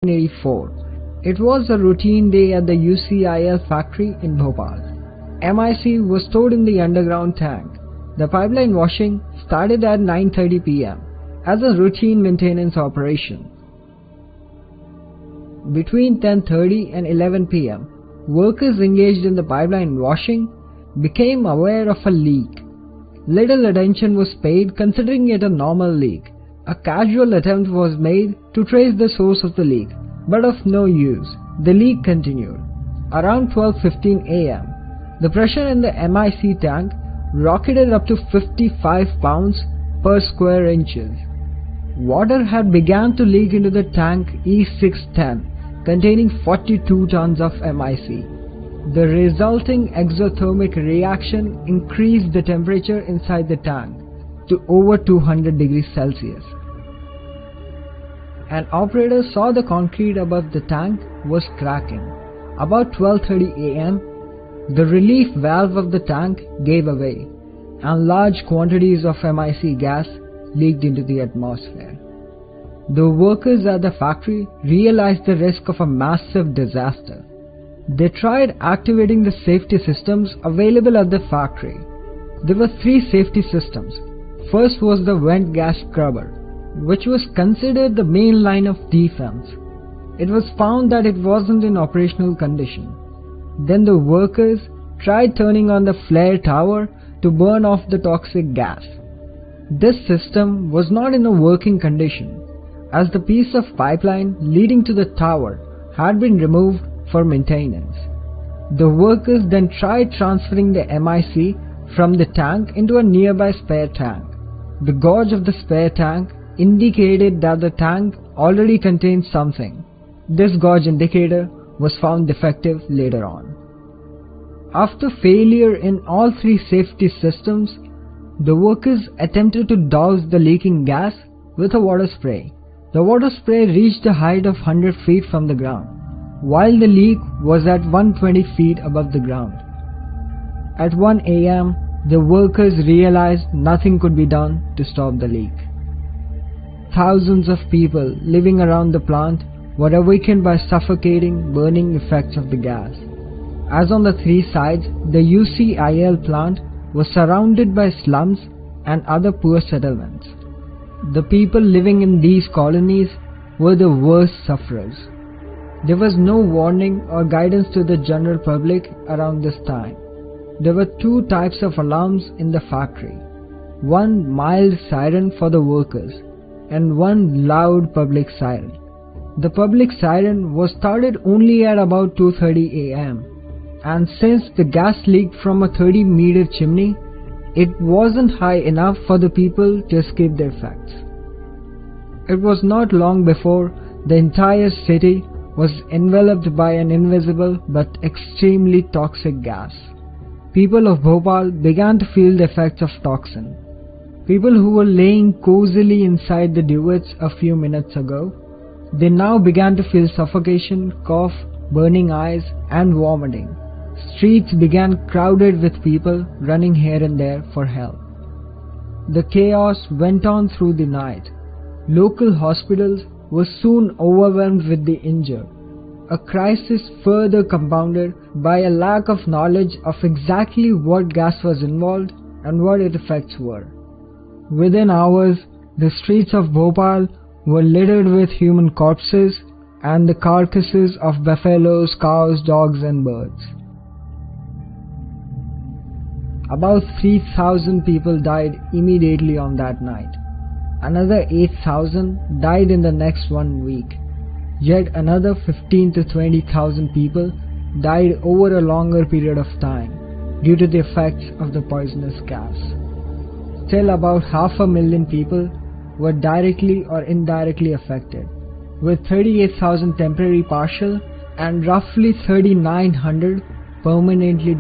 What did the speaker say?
1984. It was a routine day at the UCIL factory in Bhopal. MIC was stored in the underground tank. The pipeline washing started at 9:30 p.m. as a routine maintenance operation. Between 10:30 and 11 p.m., workers engaged in the pipeline washing became aware of a leak. Little attention was paid considering it a normal leak. A casual attempt was made to trace the source of the leak, but of no use. The leak continued. Around 12:15 a.m., the pressure in the MIC tank rocketed up to 55 pounds per square inches. Water had begun to leak into the tank E610, containing 42 tons of MIC. The resulting exothermic reaction increased the temperature inside the tank to over 200 degrees Celsius. An operator saw the concrete above the tank was cracking. About 12:30 a.m., the relief valve of the tank gave away, and large quantities of MIC gas leaked into the atmosphere. The workers at the factory realized the risk of a massive disaster. They tried activating the safety systems available at the factory. There were 3 safety systems. First was the vent gas scrubber, which was considered the main line of defense. It was found that it wasn't in operational condition. Then the workers tried turning on the flare tower to burn off the toxic gas. This system was not in a working condition, as the piece of pipeline leading to the tower had been removed for maintenance. The workers then tried transferring the MIC from the tank into a nearby spare tank. The gauge of the spare tank indicated that the tank already contained something. This gauge indicator was found defective later on. After failure in all 3 safety systems, the workers attempted to douse the leaking gas with a water spray. The water spray reached a height of 100 feet from the ground, while the leak was at 120 feet above the ground. At 1 a.m., the workers realized nothing could be done to stop the leak. Thousands of people living around the plant were awakened by suffocating, burning effects of the gas. As on the 3 sides, the UCIL plant was surrounded by slums and other poor settlements. The people living in these colonies were the worst sufferers. There was no warning or guidance to the general public around this time. There were 2 types of alarms in the factory. One mild siren for the workers and one loud public siren. The public siren was started only at about 2:30 a.m. and since the gas leaked from a 30-meter chimney, it wasn't high enough for the people to escape the effects. It was not long before the entire city was enveloped by an invisible but extremely toxic gas. People of Bhopal began to feel the effects of toxin. People who were laying cozily inside the duvets a few minutes ago, they now began to feel suffocation, cough, burning eyes, and vomiting. Streets began crowded with people running here and there for help. The chaos went on through the night. Local hospitals were soon overwhelmed with the injured, a crisis further compounded by a lack of knowledge of exactly what gas was involved and what its effects were. Within hours, the streets of Bhopal were littered with human corpses and the carcasses of buffaloes, cows, dogs, and birds. About 3,000 people died immediately on that night. Another 8,000 died in the next 1 week. Yet another 15,000 to 20,000 people died over a longer period of time due to the effects of the poisonous gas. Still, about 500,000 people were directly or indirectly affected, with 38,000 temporary partial and roughly 3,900 permanently